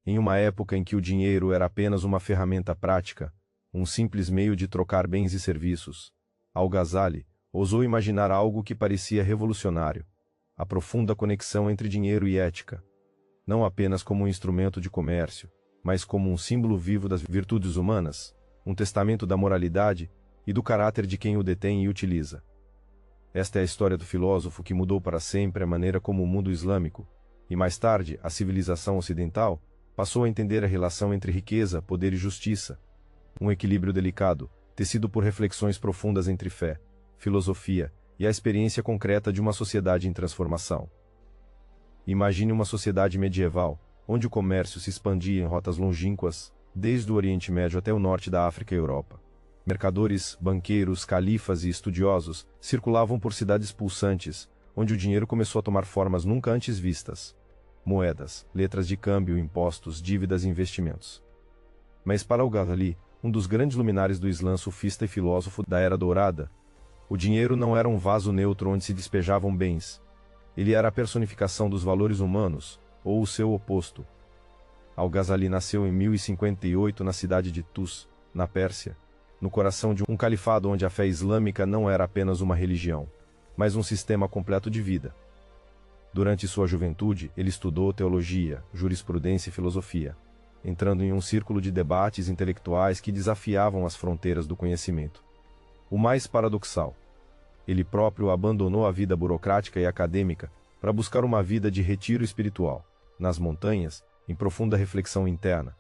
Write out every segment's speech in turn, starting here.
Em uma época em que o dinheiro era apenas uma ferramenta prática, um simples meio de trocar bens e serviços, Al-Ghazali ousou imaginar algo que parecia revolucionário: a profunda conexão entre dinheiro e ética, não apenas como um instrumento de comércio, mas como um símbolo vivo das virtudes humanas, um testamento da moralidade e do caráter de quem o detém e utiliza. Esta é a história do filósofo que mudou para sempre a maneira como o mundo islâmico, e mais tarde a civilização ocidental, passou a entender a relação entre riqueza, poder e justiça, um equilíbrio delicado, tecido por reflexões profundas entre fé, filosofia e a experiência concreta de uma sociedade em transformação. Imagine uma sociedade medieval, onde o comércio se expandia em rotas longínquas, desde o Oriente Médio até o norte da África e Europa. Mercadores, banqueiros, califas e estudiosos circulavam por cidades pulsantes, onde o dinheiro começou a tomar formas nunca antes vistas: moedas, letras de câmbio, impostos, dívidas e investimentos. Mas para Al-Ghazali, um dos grandes luminares do Islã sufista e filósofo da Era Dourada, o dinheiro não era um vaso neutro onde se despejavam bens. Ele era a personificação dos valores humanos, ou o seu oposto. Al-Ghazali nasceu em 1058 na cidade de Tus, na Pérsia, no coração de um califado onde a fé islâmica não era apenas uma religião, mas um sistema completo de vida. Durante sua juventude, ele estudou teologia, jurisprudência e filosofia, entrando em um círculo de debates intelectuais que desafiavam as fronteiras do conhecimento. O mais paradoxal: ele próprio abandonou a vida burocrática e acadêmica para buscar uma vida de retiro espiritual, nas montanhas, em profunda reflexão interna.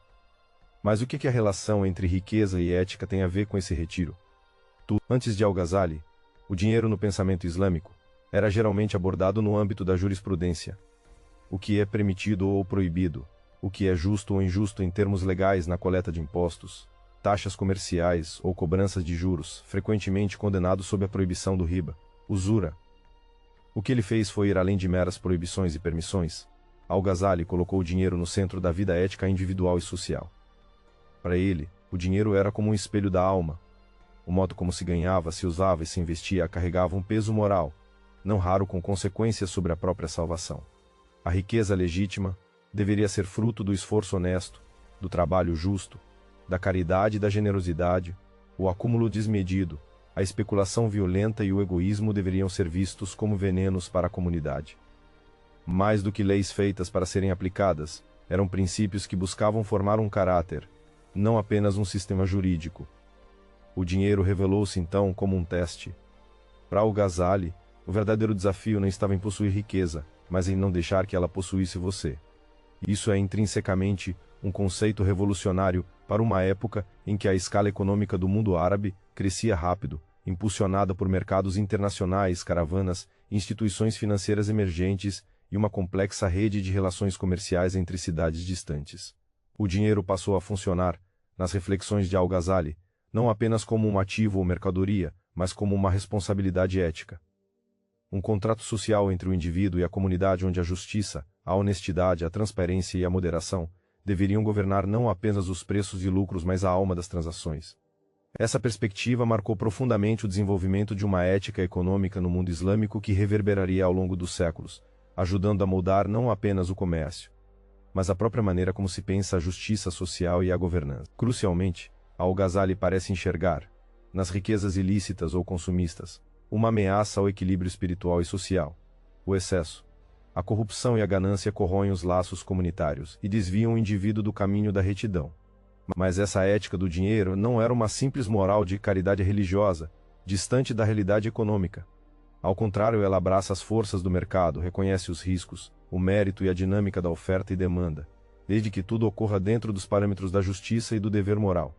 Mas o que a relação entre riqueza e ética tem a ver com esse retiro? Antes de Al-Ghazali, o dinheiro no pensamento islâmico era geralmente abordado no âmbito da jurisprudência. O que é permitido ou proibido, o que é justo ou injusto em termos legais na coleta de impostos, taxas comerciais ou cobranças de juros, frequentemente condenados sob a proibição do riba, usura. O que ele fez foi ir além de meras proibições e permissões. Al-Ghazali colocou o dinheiro no centro da vida ética individual e social. Para ele, o dinheiro era como um espelho da alma. O modo como se ganhava, se usava e se investia carregava um peso moral, não raro com consequências sobre a própria salvação. A riqueza legítima deveria ser fruto do esforço honesto, do trabalho justo, da caridade e da generosidade. O acúmulo desmedido, a especulação violenta e o egoísmo deveriam ser vistos como venenos para a comunidade. Mais do que leis feitas para serem aplicadas, eram princípios que buscavam formar um caráter, não apenas um sistema jurídico. O dinheiro revelou-se então como um teste. Para Al-Ghazali, o verdadeiro desafio não estava em possuir riqueza, mas em não deixar que ela possuísse você. Isso é intrinsecamente um conceito revolucionário para uma época em que a escala econômica do mundo árabe crescia rápido, impulsionada por mercados internacionais, caravanas, instituições financeiras emergentes e uma complexa rede de relações comerciais entre cidades distantes. O dinheiro passou a funcionar, nas reflexões de Al-Ghazali, não apenas como um ativo ou mercadoria, mas como uma responsabilidade ética. Um contrato social entre o indivíduo e a comunidade onde a justiça, a honestidade, a transparência e a moderação deveriam governar não apenas os preços e lucros, mas a alma das transações. Essa perspectiva marcou profundamente o desenvolvimento de uma ética econômica no mundo islâmico que reverberaria ao longo dos séculos, ajudando a moldar não apenas o comércio, mas a própria maneira como se pensa a justiça social e a governança. Crucialmente, Al-Ghazali parece enxergar, nas riquezas ilícitas ou consumistas, uma ameaça ao equilíbrio espiritual e social. O excesso, a corrupção e a ganância corroem os laços comunitários e desviam o indivíduo do caminho da retidão. Mas essa ética do dinheiro não era uma simples moral de caridade religiosa, distante da realidade econômica. Ao contrário, ela abraça as forças do mercado, reconhece os riscos, o mérito e a dinâmica da oferta e demanda, desde que tudo ocorra dentro dos parâmetros da justiça e do dever moral.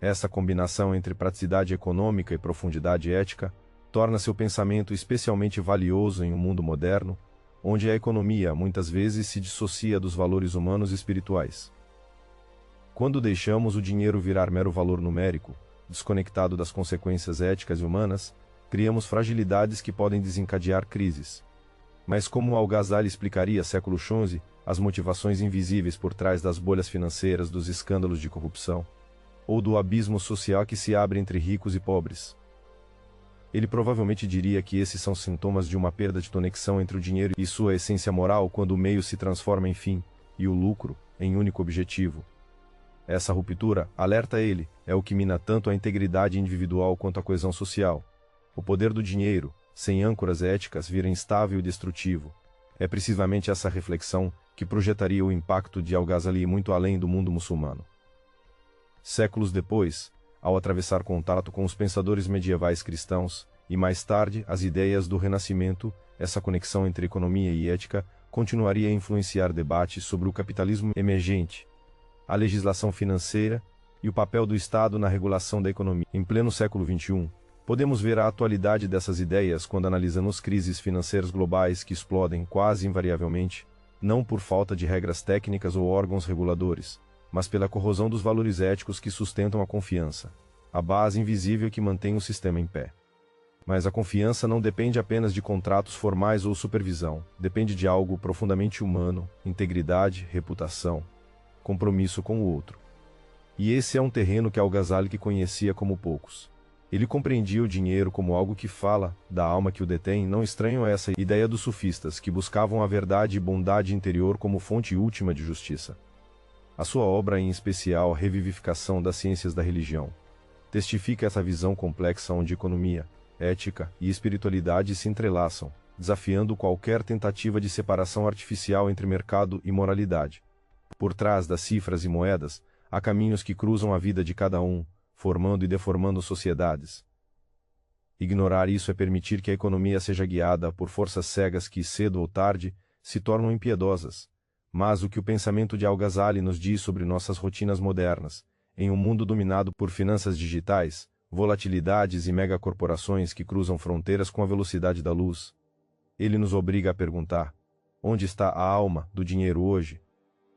Essa combinação entre praticidade econômica e profundidade ética torna seu pensamento especialmente valioso em um mundo moderno, onde a economia muitas vezes se dissocia dos valores humanos e espirituais. Quando deixamos o dinheiro virar mero valor numérico, desconectado das consequências éticas e humanas, criamos fragilidades que podem desencadear crises. Mas como Al-Ghazali explicaria século XI, as motivações invisíveis por trás das bolhas financeiras, dos escândalos de corrupção, ou do abismo social que se abre entre ricos e pobres? Ele provavelmente diria que esses são sintomas de uma perda de conexão entre o dinheiro e sua essência moral quando o meio se transforma em fim, e o lucro, em único objetivo. Essa ruptura, alerta ele, é o que mina tanto a integridade individual quanto a coesão social. O poder do dinheiro, sem âncoras éticas, vira instável e destrutivo. É precisamente essa reflexão que projetaria o impacto de Al-Ghazali muito além do mundo muçulmano. Séculos depois, ao atravessar contato com os pensadores medievais cristãos, e mais tarde as ideias do Renascimento, essa conexão entre economia e ética continuaria a influenciar debates sobre o capitalismo emergente, a legislação financeira e o papel do Estado na regulação da economia. Em pleno século XXI, podemos ver a atualidade dessas ideias quando analisamos crises financeiras globais que explodem quase invariavelmente, não por falta de regras técnicas ou órgãos reguladores, mas pela corrosão dos valores éticos que sustentam a confiança, a base invisível que mantém o sistema em pé. Mas a confiança não depende apenas de contratos formais ou supervisão, depende de algo profundamente humano, integridade, reputação, compromisso com o outro. E esse é um terreno que Al-Ghazali conhecia como poucos. Ele compreendia o dinheiro como algo que fala da alma que o detém, não estranho a essa ideia dos sufistas que buscavam a verdade e bondade interior como fonte última de justiça. A sua obra, em especial a Revivificação das Ciências da Religião, testifica essa visão complexa onde economia, ética e espiritualidade se entrelaçam, desafiando qualquer tentativa de separação artificial entre mercado e moralidade. Por trás das cifras e moedas, há caminhos que cruzam a vida de cada um, formando e deformando sociedades. Ignorar isso é permitir que a economia seja guiada por forças cegas que, cedo ou tarde, se tornam impiedosas. Mas o que o pensamento de Al-Ghazali nos diz sobre nossas rotinas modernas, em um mundo dominado por finanças digitais, volatilidades e megacorporações que cruzam fronteiras com a velocidade da luz? Ele nos obriga a perguntar: onde está a alma do dinheiro hoje?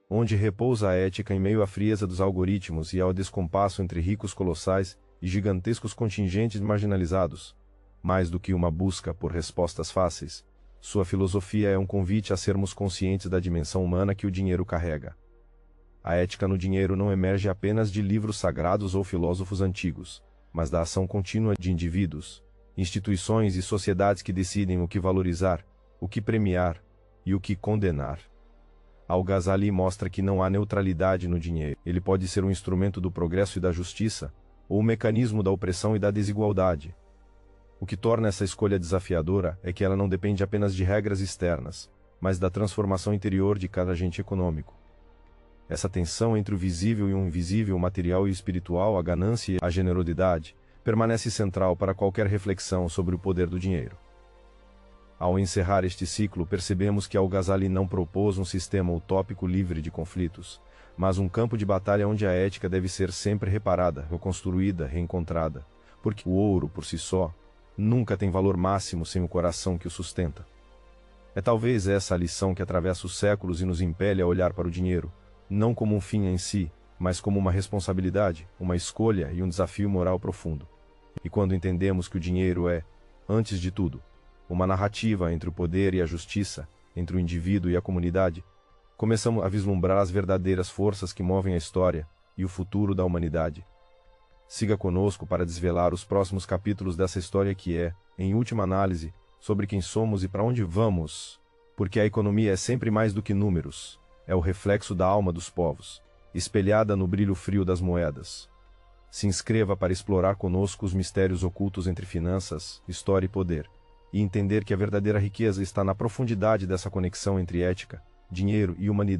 Onde repousa a ética em meio à frieza dos algoritmos e ao descompasso entre ricos colossais e gigantescos contingentes marginalizados? Mais do que uma busca por respostas fáceis, sua filosofia é um convite a sermos conscientes da dimensão humana que o dinheiro carrega. A ética no dinheiro não emerge apenas de livros sagrados ou filósofos antigos, mas da ação contínua de indivíduos, instituições e sociedades que decidem o que valorizar, o que premiar e o que condenar. Al-Ghazali mostra que não há neutralidade no dinheiro. Ele pode ser um instrumento do progresso e da justiça, ou um mecanismo da opressão e da desigualdade. O que torna essa escolha desafiadora é que ela não depende apenas de regras externas, mas da transformação interior de cada agente econômico. Essa tensão entre o visível e o invisível, o material e o espiritual, a ganância e a generosidade, permanece central para qualquer reflexão sobre o poder do dinheiro. Ao encerrar este ciclo, percebemos que Al-Ghazali não propôs um sistema utópico livre de conflitos, mas um campo de batalha onde a ética deve ser sempre reparada, reconstruída, reencontrada, porque o ouro, por si só, nunca tem valor máximo sem o coração que o sustenta. É talvez essa a lição que atravessa os séculos e nos impele a olhar para o dinheiro, não como um fim em si, mas como uma responsabilidade, uma escolha e um desafio moral profundo. E quando entendemos que o dinheiro é, antes de tudo, uma narrativa entre o poder e a justiça, entre o indivíduo e a comunidade, começamos a vislumbrar as verdadeiras forças que movem a história e o futuro da humanidade. Siga conosco para desvelar os próximos capítulos dessa história que é, em última análise, sobre quem somos e para onde vamos, porque a economia é sempre mais do que números, é o reflexo da alma dos povos, espelhada no brilho frio das moedas. Se inscreva para explorar conosco os mistérios ocultos entre finanças, história e poder, e entender que a verdadeira riqueza está na profundidade dessa conexão entre ética, dinheiro e humanidade.